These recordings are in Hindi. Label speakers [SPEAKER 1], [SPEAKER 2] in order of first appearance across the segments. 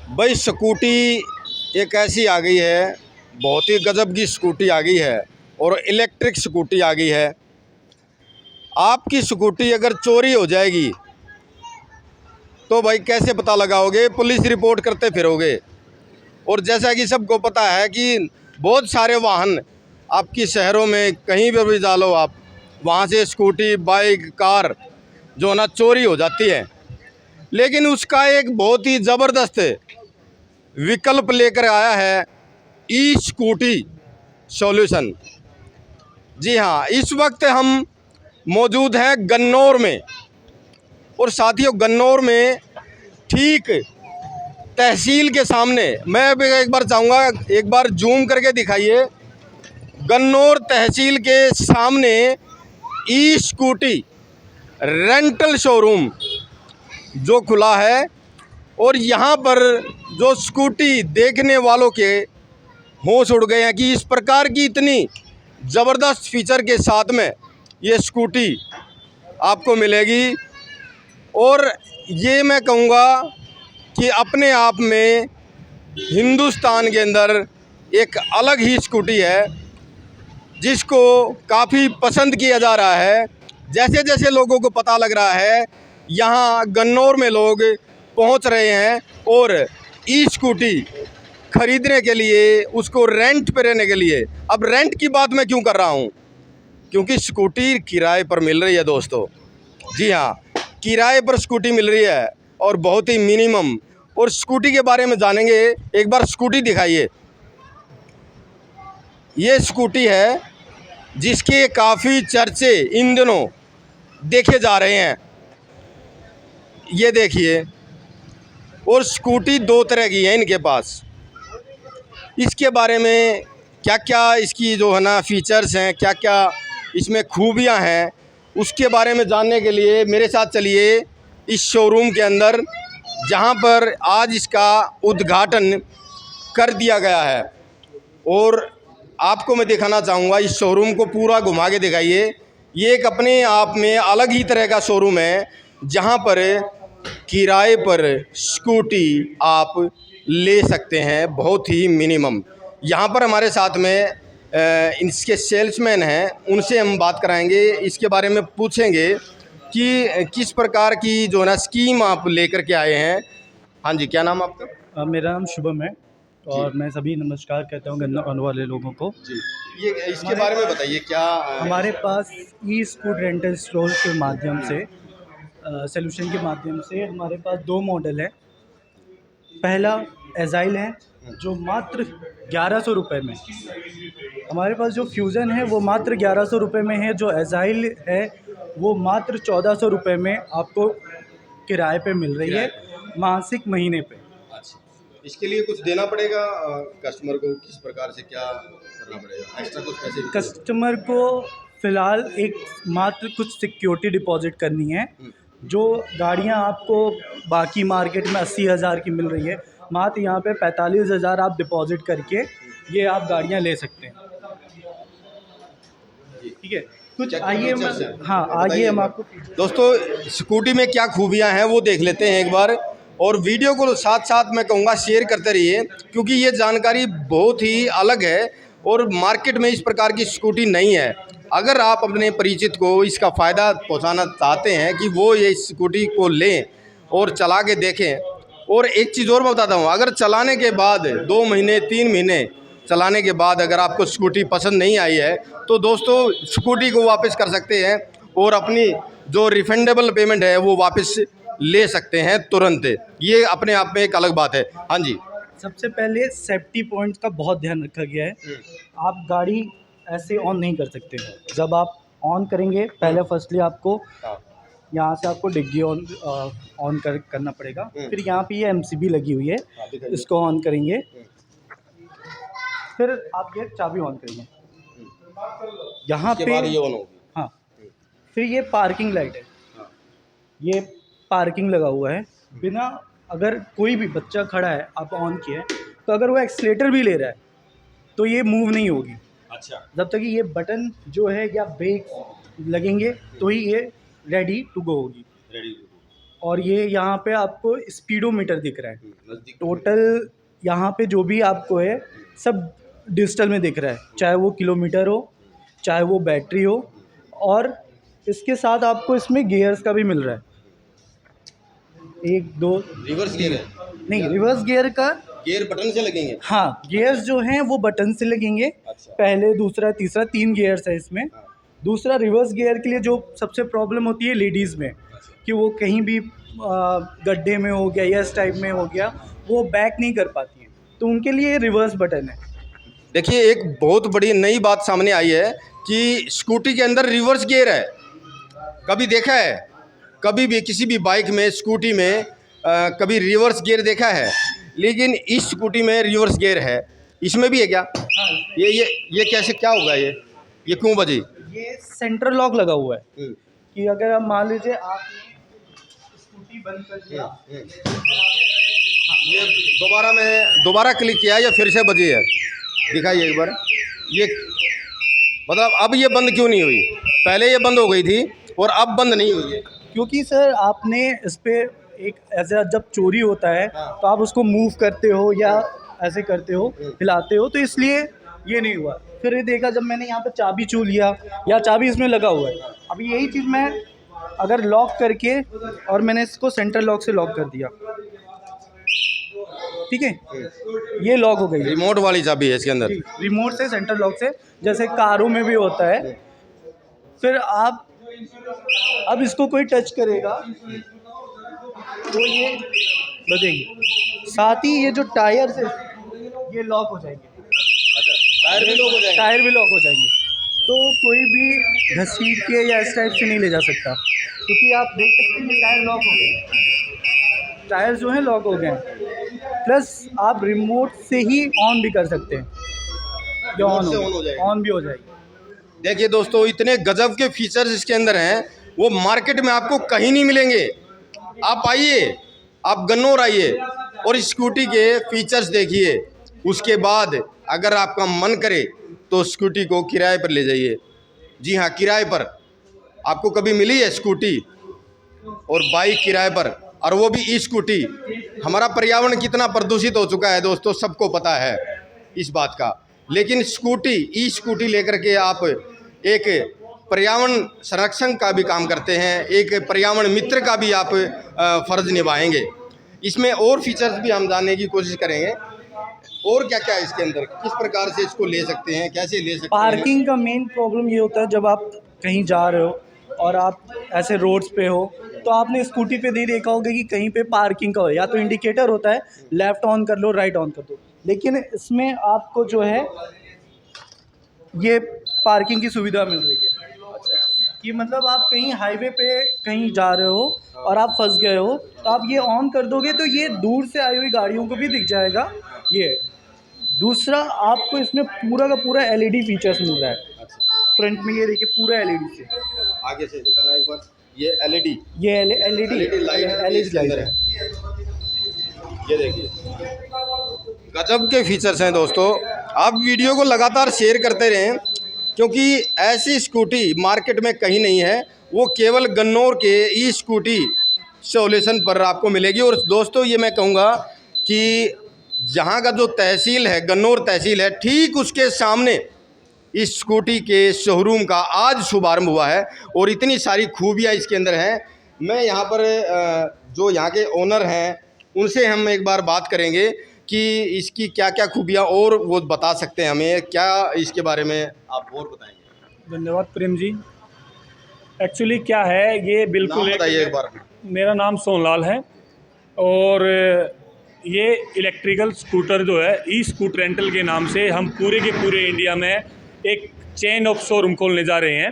[SPEAKER 1] भाई स्कूटी एक ऐसी आ गई है, बहुत ही गजब की स्कूटी आ गई है और इलेक्ट्रिक स्कूटी आ गई है। आपकी स्कूटी अगर चोरी हो जाएगी तो भाई कैसे पता लगाओगे? पुलिस रिपोर्ट करते फिरोगे। और जैसा कि सबको पता है कि बहुत सारे वाहन आपकी शहरों में कहीं पर भी डालो आप, वहाँ से स्कूटी, बाइक, कार जो है ना चोरी हो जाती है। लेकिन उसका एक बहुत ही ज़बरदस्त विकल्प लेकर आया है ई स्कूटी सॉल्यूशन। जी हाँ, इस वक्त हम मौजूद हैं गन्नौर में। और साथियों, गन्नौर में ठीक तहसील के सामने, मैं भी एक बार चाहूँगा एक बार जूम करके दिखाइए, गन्नौर तहसील के सामने ई स्कूटी रेंटल शोरूम जो खुला है। और यहाँ पर जो स्कूटी देखने वालों के होश उड़ गए हैं कि इस प्रकार की इतनी ज़बरदस्त फीचर के साथ में ये स्कूटी आपको मिलेगी। और ये मैं कहूँगा कि अपने आप में हिंदुस्तान के अंदर एक अलग ही स्कूटी है जिसको काफ़ी पसंद किया जा रहा है। जैसे जैसे लोगों को पता लग रहा है, यहाँ गन्नौर में लोग पहुँच रहे हैं और ई स्कूटी ख़रीदने के लिए, उसको रेंट पे रहने के लिए। अब रेंट की बात मैं क्यों कर रहा हूँ? क्योंकि स्कूटी किराए पर मिल रही है दोस्तों। जी हाँ, किराए पर स्कूटी मिल रही है और बहुत ही मिनिमम। और स्कूटी के बारे में जानेंगे। एक बार स्कूटी दिखाइए। ये स्कूटी है जिसके काफ़ी चर्चे इन दिनों देखे जा रहे हैं। ये देखिए, और स्कूटी दो तरह की है इनके पास। इसके बारे में क्या क्या इसकी जो है ना फीचर्स हैं, क्या क्या इसमें खूबियां हैं, उसके बारे में जानने के लिए मेरे साथ चलिए इस शोरूम के अंदर, जहां पर आज इसका उद्घाटन कर दिया गया है। और आपको मैं दिखाना चाहूँगा इस शोरूम को, पूरा घुमा के दिखाइए। ये एक अपने आप में अलग ही तरह का शोरूम है जहां पर किराए पर स्कूटी आप ले सकते हैं बहुत ही मिनिमम। यहाँ पर हमारे साथ में इसके सेल्समैन हैं, उनसे हम बात कराएंगे, इसके बारे में पूछेंगे कि किस प्रकार की जो है ना स्कीम आप लेकर के आए हैं। हाँ जी, क्या नाम आपका?
[SPEAKER 2] मेरा नाम शुभम है और मैं सभी नमस्कार कहता हूँ गन्नौर वाले लोगों को।
[SPEAKER 1] जी, ये इसके बारे में बताइए क्या।
[SPEAKER 2] हमारे पास ई स्कूट रेंटल स्टोर के माध्यम से सॉल्यूशन के माध्यम से हमारे पास दो मॉडल है। पहला एजाइल है जो मात्र 1100 रुपये में, हमारे पास जो फ्यूज़न है वो मात्र 1100 रुपये में है। जो एजाइल है वो मात्र 1400 रुपये में आपको किराए पे मिल रही है, मासिक महीने पे।
[SPEAKER 1] इसके लिए कुछ देना पड़ेगा कस्टमर को? किस प्रकार से क्या करना पड़ेगा? एक्स्ट्रा कुछ पैसे भी
[SPEAKER 2] कस्टमर को फ़िलहाल एक मात्र कुछ सिक्योरिटी डिपॉजिट करनी है। जो गाड़ियां आपको बाकी मार्केट में 80,000 की मिल रही है, मात्र यहाँ पे 45,000 आप डिपॉजिट करके ये आप गाड़ियां ले सकते हैं। ठीक है, कुछ आइए आइए हम आपको
[SPEAKER 1] दोस्तों स्कूटी में क्या खूबियां हैं वो देख लेते हैं एक बार। और वीडियो को साथ साथ मैं कहूँगा शेयर करते रहिए, क्योंकि ये जानकारी बहुत ही अलग है और मार्केट में इस प्रकार की स्कूटी नहीं है। अगर आप अपने परिचित को इसका फ़ायदा पहुंचाना चाहते हैं कि वो ये स्कूटी को लें और चला के देखें। और एक चीज़ और मैं बताता हूँ, अगर चलाने के बाद 2 महीने 3 महीने चलाने के बाद अगर आपको स्कूटी पसंद नहीं आई है तो दोस्तों स्कूटी को वापस कर सकते हैं और अपनी जो रिफंडेबल पेमेंट है वो वापस ले सकते हैं तुरंत। ये अपने आप में एक अलग बात है। हाँ जी,
[SPEAKER 2] सबसे पहले सेफ्टी पॉइंट्स का बहुत ध्यान रखा गया है। आप गाड़ी ऐसे ऑन नहीं कर सकते। जब आप ऑन करेंगे, पहले फर्स्टली आपको यहाँ से आपको डिग्गी ऑन करना पड़ेगा। फिर यहाँ पे ये एमसीबी लगी हुई है, इसको ऑन करेंगे। फिर आप ये चाबी ऑन करेंगे, यहाँ पे
[SPEAKER 1] ये ऑन होगी।
[SPEAKER 2] हाँ, फिर ये पार्किंग लाइट है, ये पार्किंग लगा हुआ है। बिना, अगर कोई भी बच्चा खड़ा है, आप ऑन किए तो अगर वो एक्सीलेटर भी ले रहा है तो ये मूव नहीं होगी।
[SPEAKER 1] अच्छा,
[SPEAKER 2] जब तक कि ये बटन जो है या ब्रेक लगेंगे तो ही ये रेडी टू गो होगी। और ये यहाँ पे आपको स्पीडोमीटर दिख रहा है। टोटल यहाँ पे जो भी आपको है सब डिजिटल में दिख रहा है, चाहे वो किलोमीटर हो, चाहे वो बैटरी हो, और इसके साथ आपको इसमें गियर्स का भी मिल रहा है। 1 2
[SPEAKER 1] रिवर्स गियर है,
[SPEAKER 2] नहीं, रिवर्स गियर का
[SPEAKER 1] गियर बटन से लगेंगे।
[SPEAKER 2] हाँ, गियर्स जो हैं वो बटन से लगेंगे।
[SPEAKER 1] अच्छा।
[SPEAKER 2] पहले, दूसरा, तीसरा, 3 गियर्स है इसमें।
[SPEAKER 1] हाँ।
[SPEAKER 2] दूसरा, रिवर्स गियर के लिए जो सबसे प्रॉब्लम होती है लेडीज़ में, कि वो कहीं भी गड्ढे में हो गया या इस टाइप में हो गया, वो बैक नहीं कर पाती हैं, तो उनके लिए रिवर्स बटन है।
[SPEAKER 1] देखिए, एक बहुत बड़ी नई बात सामने आई है कि स्कूटी के अंदर रिवर्स गियर है। कभी देखा है? कभी भी किसी भी बाइक में, स्कूटी में कभी रिवर्स गियर देखा है? लेकिन इस स्कूटी में रिवर्स गियर है। इसमें भी है क्या? ये कैसे, क्या होगा ये क्यों बजी?
[SPEAKER 2] ये सेंट्रल लॉक लगा हुआ है कि अगर आप मान लीजिए आपने स्कूटी बंद कर दिया,
[SPEAKER 1] ये दोबारा क्लिक किया या फिर से बजी है? दिखाइए एक बार। ये मतलब अब ये बंद क्यों नहीं हुई? पहले ये बंद हो गई थी और अब बंद नहीं हुई है।
[SPEAKER 2] क्योंकि सर आपने इस पे एक ऐसा, जब चोरी होता है तो आप उसको मूव करते हो या ऐसे करते हो, हिलाते हो, तो इसलिए ये नहीं हुआ। फिर ये देखा जब मैंने यहाँ पे चाबी छू लिया या चाबी इसमें लगा हुआ है, अभी यही चीज़ मैं अगर लॉक करके और मैंने इसको सेंट्रल लॉक से लॉक कर दिया, ठीक है, ये लॉक हो गई।
[SPEAKER 1] रिमोट वाली चाबी है इसके अंदर।
[SPEAKER 2] रिमोट से, सेंट्रल लॉक से, जैसे कारों में भी होता है। फिर आप अब इसको कोई टच करेगा तो ये बजेगी। साथ ही ये जो टायर से ये लॉक हो जाएंगे।
[SPEAKER 1] अच्छा, टायर भी लॉक हो जाएंगे?
[SPEAKER 2] टायर भी लॉक हो जाएंगे, तो कोई भी घसीट के या इस टाइप से नहीं ले जा सकता, क्योंकि आप देख सकते हैं टायर लॉक हो गए, टायर जो हैं लॉक हो गए हैं। प्लस आप रिमोट से ही ऑन भी कर सकते हैं, जो ऑन भी हो जाएगी।
[SPEAKER 1] देखिए दोस्तों, इतने गजब के फीचर्स इसके अंदर हैं, वो मार्केट में आपको कहीं नहीं मिलेंगे। आप आइए, आप गन्नौर आइए और स्कूटी के फीचर्स देखिए। उसके बाद अगर आपका मन करे तो स्कूटी को किराए पर ले जाइए। जी हाँ, किराए पर। आपको कभी मिली है स्कूटी और बाइक किराए पर, और वो भी ई स्कूटी? हमारा पर्यावरण कितना प्रदूषित हो चुका है दोस्तों, सबको पता है इस बात का। लेकिन स्कूटी, ई स्कूटी लेकर के आप एक पर्यावरण संरक्षण का भी काम करते हैं, एक पर्यावरण मित्र का भी आप फर्ज निभाएंगे। इसमें और फीचर्स भी हम जानने की कोशिश करेंगे। और क्या क्या है इसके अंदर, किस प्रकार से इसको ले सकते हैं, कैसे ले सकते हैं?
[SPEAKER 2] पार्किंग का मेन प्रॉब्लम ये होता है, जब आप कहीं जा रहे हो और आप ऐसे रोड्स पे हो, तो आपने स्कूटी पे नहीं देखा होगा कि कहीं पे पार्किंग का हो, या तो इंडिकेटर होता है, लेफ़्ट ऑन कर लो, राइट ऑन कर दो। लेकिन इसमें आपको जो है ये पार्किंग की सुविधा मिल रही है। कि मतलब आप कहीं हाईवे पे कहीं जा रहे हो और आप फंस गए हो, तो आप ये ऑन कर दोगे तो ये दूर से आई हुई गाड़ियों को भी दिख जाएगा। ये दूसरा, आपको इसमें पूरा का पूरा एलईडी फीचर्स मिल रहा है। फ्रंट में ये देखिए पूरा एलईडी से।
[SPEAKER 1] आगे से दिखाना एक बार। ये एलईडी,
[SPEAKER 2] ये एलईडी लाइट है।
[SPEAKER 1] ये देखिए, गजब के फीचर्स हैं दोस्तों। आप वीडियो को लगातार शेयर करते रहें, क्योंकि ऐसी स्कूटी मार्केट में कहीं नहीं है। वो केवल गन्नौर के ई स्कूटी सॉल्यूशन पर आपको मिलेगी। और दोस्तों, ये मैं कहूँगा कि जहाँ का जो तहसील है, गन्नौर तहसील है, ठीक उसके सामने इस स्कूटी के शोरूम का आज शुभारंभ हुआ है। और इतनी सारी खूबियाँ इसके अंदर हैं। मैं यहाँ पर जो यहाँ के ओनर हैं उनसे हम एक बार बात करेंगे कि इसकी क्या क्या खूबियाँ, और वो बता सकते हैं हमें क्या इसके बारे में आप और बताएंगे।
[SPEAKER 3] धन्यवाद प्रेम जी। एक्चुअली क्या है, ये बिल्कुल
[SPEAKER 1] बताइए एक बार।
[SPEAKER 3] मेरा नाम सोनलाल है और ये इलेक्ट्रिकल स्कूटर जो है ई स्कूटर रेंटल के नाम से हम पूरे के पूरे इंडिया में एक चेन ऑफ शोरूम खोलने जा रहे हैं,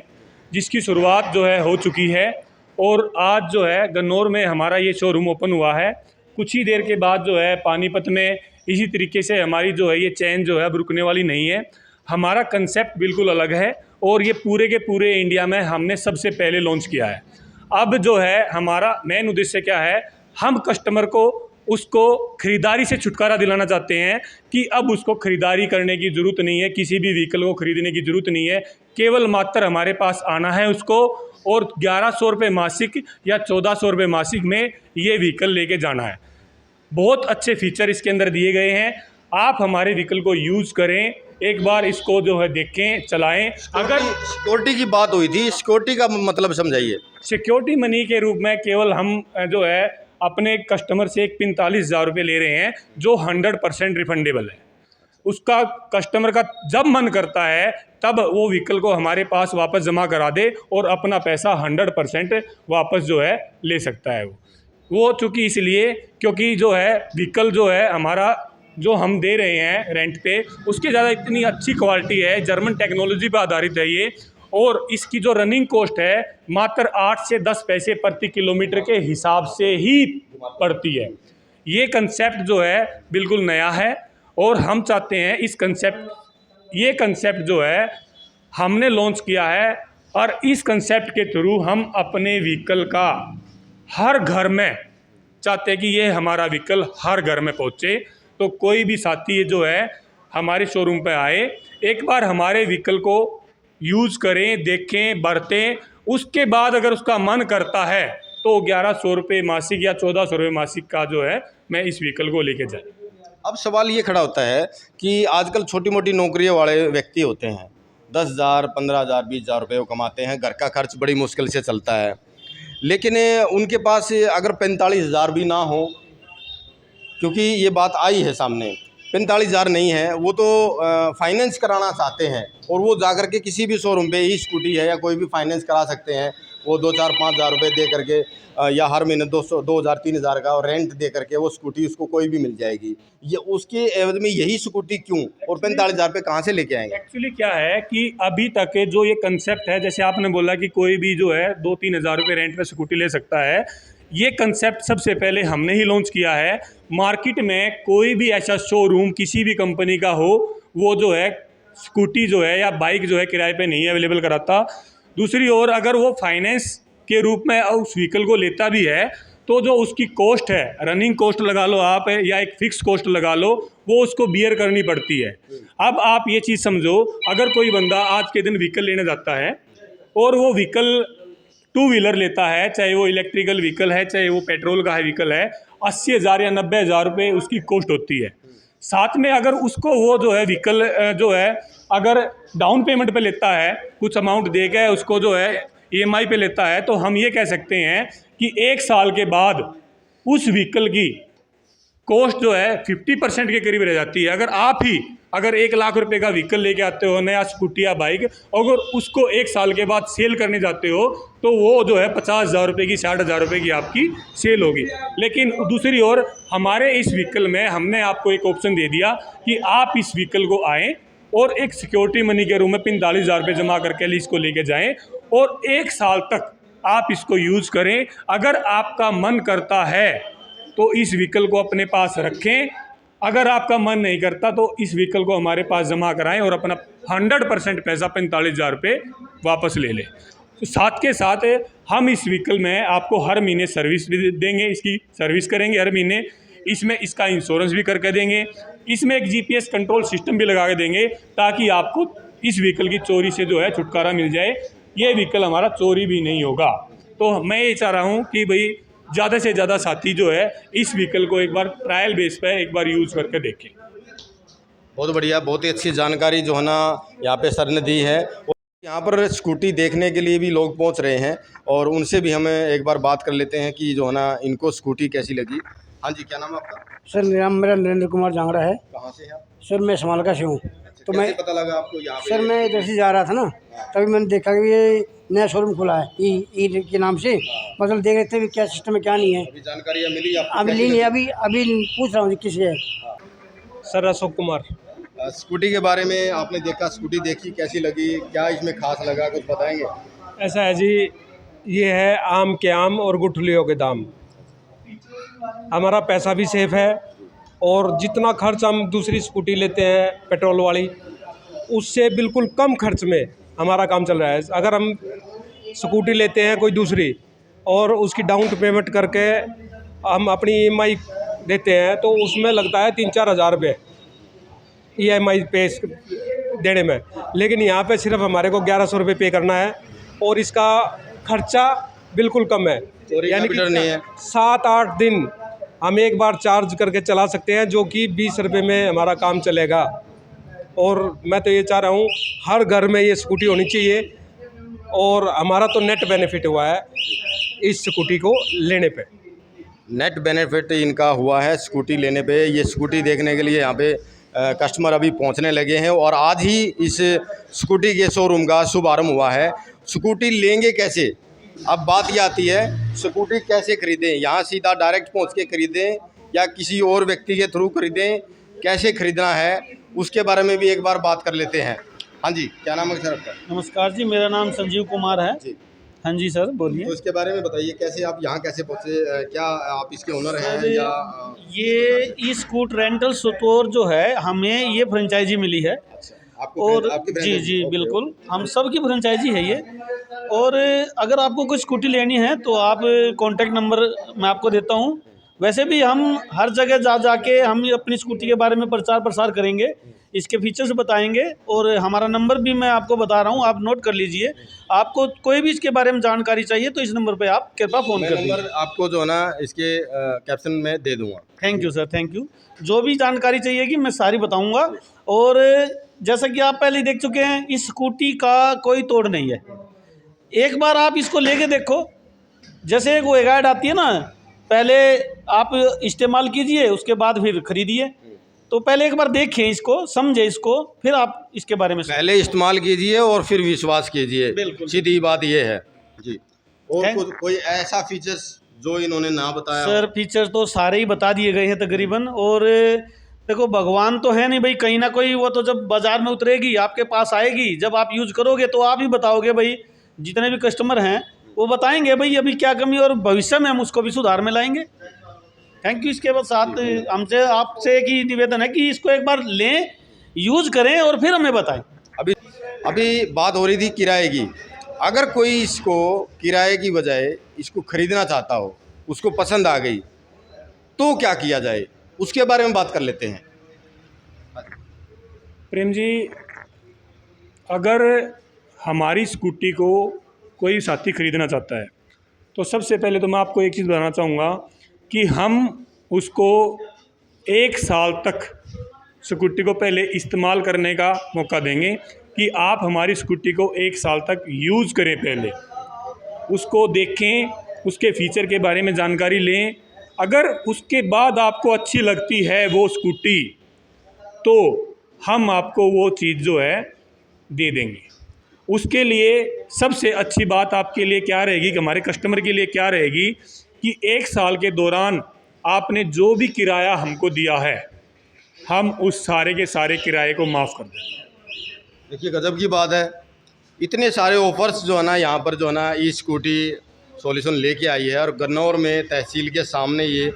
[SPEAKER 3] जिसकी शुरुआत जो है हो चुकी है। और आज जो है गन्नौर में हमारा ये शोरूम ओपन हुआ है। कुछ ही देर के बाद जो है पानीपत में इसी तरीके से हमारी जो है ये चेन जो है अब रुकने वाली नहीं है। हमारा कंसेप्ट बिल्कुल अलग है और ये पूरे के पूरे इंडिया में हमने सबसे पहले लॉन्च किया है। अब जो है हमारा मेन उद्देश्य क्या है, हम कस्टमर को उसको ख़रीदारी से छुटकारा दिलाना चाहते हैं कि अब उसको ख़रीदारी करने की ज़रूरत नहीं है, किसी भी व्हीकल को ख़रीदने की ज़रूरत नहीं है। केवल मात्र हमारे पास आना है उसको, और 1100 रुपये मासिक या 1400 रुपये मासिक में ये व्हीकल लेके जाना है। बहुत अच्छे फीचर इसके अंदर दिए गए हैं। आप हमारे व्हीकल को यूज़ करें, एक बार इसको जो है देखें, चलाएं। अगर
[SPEAKER 1] सिक्योरिटी की बात हुई थी, सिक्योरिटी का मतलब समझाइए।
[SPEAKER 3] सिक्योरिटी मनी के रूप में केवल हम जो है अपने कस्टमर से एक 45,000 रुपये ले रहे हैं, जो 100% रिफंडेबल है। उसका कस्टमर का जब मन करता है तब वो व्हीकल को हमारे पास वापस जमा करा दे और अपना पैसा 100% वापस जो है ले सकता है। वो चूँकि इसलिए क्योंकि जो है व्हीकल जो है हमारा जो हम दे रहे हैं रेंट पे, उसके ज़्यादा इतनी अच्छी क्वालिटी है, जर्मन टेक्नोलॉजी पर आधारित है ये, और इसकी जो रनिंग कॉस्ट है मात्र 8 से 10 पैसे प्रति किलोमीटर के हिसाब से ही पड़ती है। ये कंसेप्ट जो है बिल्कुल नया है और हम चाहते हैं ये कंसेप्ट जो है हमने लॉन्च किया है, और इस कंसेप्ट के थ्रू हम अपने व्हीकल का हर घर में चाहते हैं कि ये हमारा व्हीकल हर घर में पहुँचे। तो कोई भी साथी जो है हमारे शोरूम पे आए, एक बार हमारे व्हीकल को यूज़ करें, देखें, बरतें, उसके बाद अगर उसका मन करता है तो 1100 रुपये मासिक या 1400 रुपये मासिक का जो है मैं इस व्हीकल को लेके जाए।
[SPEAKER 1] अब सवाल ये खड़ा होता है कि आजकल छोटी मोटी नौकरियों वाले व्यक्ति होते हैं, 10,000, 15,000, 20,000 रुपये वो कमाते हैं, घर का खर्च बड़ी मुश्किल से चलता है, लेकिन उनके पास अगर 45,000 भी ना हो, क्योंकि ये बात आई है सामने, 45,000 नहीं है, वो तो फाइनेंस कराना चाहते हैं और वो जाकर के किसी भी शोरूम पे ही स्कूटी है या कोई भी फाइनेंस करा सकते हैं। वो 2-4-5,000 रुपये दे करके या हर महीने 2,000-3,000 का और रेंट दे करके वो स्कूटी उसको कोई भी मिल जाएगी। ये उसके एवज में यही स्कूटी क्यों, और 45,000 रुपये कहाँ से लेके आएंगे?
[SPEAKER 3] एक्चुअली क्या है कि अभी तक जो ये कंसेप्ट है, जैसे आपने बोला कि कोई भी जो है 2-3 हज़ार रुपये रेंट पे स्कूटी ले सकता है, ये कंसेप्ट सबसे पहले हमने ही लॉन्च किया है। मार्केट में कोई भी ऐसा शोरूम किसी भी कंपनी का हो, वो जो है स्कूटी जो है या बाइक जो है किराए पे नहीं अवेलेबल कराता। दूसरी ओर अगर वो फाइनेंस के रूप में उस व्हीकल को लेता भी है तो जो उसकी कॉस्ट है, रनिंग कॉस्ट लगा लो आप या एक फिक्स कॉस्ट लगा लो, वो उसको बियर करनी पड़ती है। अब आप ये चीज़ समझो, अगर कोई बंदा आज के दिन व्हीकल लेने जाता है और वो व्हीकल 2 व्हीलर लेता है, चाहे वो इलेक्ट्रिकल व्हीकल है चाहे वो पेट्रोल का है व्हीकल है, 80,000 या 90,000 रुपये उसकी कॉस्ट होती है। साथ में अगर उसको वो जो है व्हीकल जो है अगर डाउन पेमेंट पे लेता है, कुछ अमाउंट दे के उसको जो है EMI पे लेता है, तो हम ये कह सकते हैं कि 1 साल के बाद उस व्हीकल की कॉस्ट जो है 50% के करीब रह जाती है। अगर 1 लाख रुपए का व्हीकल लेके आते हो, नया स्कूटी या बाइक, अगर उसको 1 साल के बाद सेल करने जाते हो तो वो जो है 50,000 रुपये की, 60,000 रुपये की आपकी सेल होगी। लेकिन दूसरी ओर हमारे इस व्हीकल में हमने आपको एक ऑप्शन दे दिया कि आप इस व्हीकल को आएँ और एक सिक्योरिटी मनी के रूप में 45,000 रुपये जमा करके इसको लेके जाएँ और 1 साल तक आप इसको यूज़ करें। अगर आपका मन करता है तो इस व्हीकल को अपने पास रखें, अगर आपका मन नहीं करता तो इस व्हीकल को हमारे पास जमा कराएं और अपना 100% पैसा 45,000 रुपये वापस ले लें। तो साथ के साथ हम इस व्हीकल में आपको हर महीने सर्विस भी देंगे, इसकी सर्विस करेंगे हर महीने, इसमें इसका इंश्योरेंस भी करके देंगे, इसमें एक GPS कंट्रोल सिस्टम भी लगा के देंगे ताकि आपको इस व्हीकल की चोरी से जो है छुटकारा मिल जाए। ये व्हीकल हमारा चोरी भी नहीं होगा। तो मैं ये चाह रहा हूँ कि भाई ज़्यादा से ज़्यादा साथी जो है इस व्हीकल को एक बार ट्रायल बेस पे एक बार यूज़ करके देखें।
[SPEAKER 1] बहुत बढ़िया, बहुत ही अच्छी जानकारी जो है ना यहाँ पे सर ने दी है। और यहाँ पर स्कूटी देखने के लिए भी लोग पहुँच रहे हैं और उनसे भी हमें एक बार बात कर लेते हैं कि जो है ना इनको स्कूटी कैसी लगी। हाँ जी, क्या नाम है आपका?
[SPEAKER 4] सर मेरा नरेंद्र कुमार जांगड़ा है।
[SPEAKER 1] कहाँ से हैं आप?
[SPEAKER 4] सर मैं समालका से हूँ। तो मैं
[SPEAKER 1] पता लगा आपको यहाँ पे?
[SPEAKER 4] सर मैं इधर से जा रहा था ना, तभी मैंने देखा कि ये नया शोरूम खुला है ई के नाम से। मतलब देख रहे थे क्या सिस्टम है क्या नहीं है।
[SPEAKER 1] अभी जानकारी मिली आपको?
[SPEAKER 4] अभी ली नहीं, अभी पूछ रहा हूँ किससे है।
[SPEAKER 5] सर अशोक कुमार।
[SPEAKER 1] स्कूटी के बारे में आपने देखा, स्कूटी देखी, कैसी लगी, क्या इसमें खास लगा, कुछ बताएंगे?
[SPEAKER 5] ऐसा है जी, ये है आम के आम और गुठलियों के दाम। हमारा पैसा भी सेफ है और जितना खर्च हम दूसरी स्कूटी लेते हैं पेट्रोल वाली, उससे बिल्कुल कम खर्च में हमारा काम चल रहा है। अगर हम स्कूटी लेते हैं कोई दूसरी और उसकी डाउन पेमेंट करके हम अपनी EMI देते हैं तो उसमें लगता है 3-4 हज़ार रुपये EMI पे देने में। लेकिन यहाँ पे सिर्फ हमारे को 1100 रुपये पे करना है और इसका खर्चा बिल्कुल कम है,
[SPEAKER 1] चोरी का भी डर नहीं है।
[SPEAKER 5] 7-8 दिन हम एक बार चार्ज करके चला सकते हैं, जो कि 20 रुपये में हमारा काम चलेगा। और मैं तो ये चाह रहा हूँ हर घर में ये स्कूटी होनी चाहिए, और हमारा तो नेट बेनिफिट हुआ है इस स्कूटी को लेने पे।
[SPEAKER 1] नेट बेनिफिट इनका हुआ है स्कूटी लेने पे। ये स्कूटी देखने के लिए यहाँ पे कस्टमर अभी पहुँचने लगे हैं और आज ही इस स्कूटी के शोरूम का शुभारंभ हुआ है। स्कूटी लेंगे कैसे, अब बात ये आती है स्कूटी कैसे खरीदें, यहाँ सीधा डायरेक्ट पहुँच के खरीदें या किसी और व्यक्ति के थ्रू खरीदें, कैसे खरीदना है उसके बारे में भी एक बार बात कर लेते हैं। हाँ जी, क्या नाम है सर आपका?
[SPEAKER 6] नमस्कार जी, मेरा नाम संजीव कुमार है।
[SPEAKER 1] जी,
[SPEAKER 6] हाँ जी सर, बोलिए।
[SPEAKER 1] तो इसके बारे में बताइए, कैसे आप यहाँ कैसे पहुँचे, क्या आप इसके ओनर हैं या
[SPEAKER 6] ये ई स्कूट रेंटल स्टोर जो है, हमें ये फ्रेंचाइजी मिली है।
[SPEAKER 1] आपको
[SPEAKER 6] और
[SPEAKER 1] आपकी
[SPEAKER 6] जी
[SPEAKER 1] फ्रेंचाइजी?
[SPEAKER 6] जी
[SPEAKER 1] ओके,
[SPEAKER 6] बिल्कुल, हम सब की फ्रेंचाइजी है ये। और अगर आपको कोई स्कूटी लेनी है तो आप कॉन्टैक्ट नंबर मैं आपको देता हूँ। वैसे भी हम हर जगह जा जाके हम अपनी स्कूटी के बारे में प्रचार प्रसार करेंगे, इसके फीचर्स बताएंगे, और हमारा नंबर भी मैं आपको बता रहा हूँ, आप नोट कर लीजिए। आपको कोई भी इसके बारे में जानकारी चाहिए तो इस नंबर पे आप कृपया फ़ोन
[SPEAKER 1] मैं
[SPEAKER 6] कर
[SPEAKER 1] नंबर
[SPEAKER 6] दीजिए।
[SPEAKER 1] आपको जो है ना इसके कैप्शन में दे दूंगा।
[SPEAKER 6] Thank you sir, thank you. जो भी जानकारी चाहिएगी मैं सारी बताऊंगा। और जैसा कि आप पहले ही देख चुके हैं, इस स्कूटी का कोई तोड़ नहीं है। एक बार आप इसको लेके देखो, जैसे एक वो गाइड आती है ना, पहले आप इस्तेमाल कीजिए उसके बाद फिर खरीदिए। तो पहले एक बार देखें इसको, समझे इसको, फिर आप इसके बारे में
[SPEAKER 1] पहले इस्तेमाल कीजिए और फिर विश्वास कीजिए,
[SPEAKER 6] बिल्कुल।
[SPEAKER 1] सीधी बात ये है जी। और
[SPEAKER 6] Thank-
[SPEAKER 1] कोई ऐसा फीचर्स जो इन्होंने ना बताया हो?
[SPEAKER 6] सर फीचर तो सारे ही बता दिए गए हैं तकरीबन। और देखो, भगवान तो है नहीं भाई, कहीं ना कोई वो तो जब बाज़ार में उतरेगी आपके पास आएगी, जब आप यूज़ करोगे तो आप ही बताओगे भाई। जितने भी कस्टमर हैं वो बताएंगे भाई अभी क्या कमी, और भविष्य में हम उसको भी सुधार में लाएंगे। Thank you. इसके बाद साथ हमसे आपसे एक ही निवेदन है कि इसको एक बार लें, यूज़ करें और फिर हमें बताएं।
[SPEAKER 1] अभी अभी बात हो रही थी किराए की। अगर कोई इसको किराए की बजाय इसको खरीदना चाहता हो, उसको पसंद आ गई, तो क्या किया जाए उसके बारे में बात कर लेते हैं।
[SPEAKER 3] प्रेम जी, अगर हमारी स्कूटी को कोई साथी ख़रीदना चाहता है तो सबसे पहले तो मैं आपको एक चीज़ बताना चाहूँगा कि हम उसको 1 साल तक स्कूटी को पहले इस्तेमाल करने का मौका देंगे कि आप हमारी स्कूटी को 1 साल तक यूज़ करें, पहले उसको देखें, उसके फ़ीचर के बारे में जानकारी लें। अगर उसके बाद आपको अच्छी लगती है वो स्कूटी तो हम आपको वो चीज़ जो है दे देंगे। उसके लिए सबसे अच्छी बात आपके लिए क्या रहेगी कि हमारे कस्टमर के लिए क्या रहेगी कि 1 साल के दौरान आपने जो भी किराया हमको दिया है, हम उस सारे के सारे किराए को माफ़ कर देंगे।
[SPEAKER 1] देखिए गजब की बात है, इतने सारे ऑफर्स जो है ना यहाँ पर जो है ना ई स्कूटी सॉल्यूशन लेके आई है। और गन्नौर में तहसील के सामने ये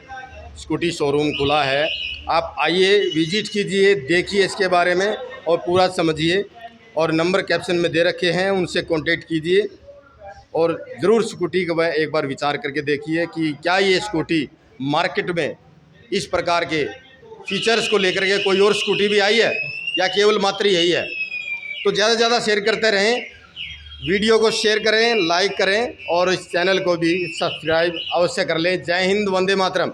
[SPEAKER 1] स्कूटी शोरूम खुला है। आप आइए, विजिट कीजिए, देखिए इसके बारे में और पूरा समझिए। और नंबर कैप्शन में दे रखे हैं, उनसे कांटेक्ट कीजिए और ज़रूर स्कूटी को एक बार विचार करके देखिए कि क्या ये स्कूटी मार्केट में इस प्रकार के फीचर्स को लेकर के कोई और स्कूटी भी आई है या केवल मात्र यही है। तो ज़्यादा से ज़्यादा शेयर करते रहें, वीडियो को शेयर करें, लाइक करें और इस चैनल को भी सब्सक्राइब अवश्य कर लें। जय हिंद, वंदे मातरम।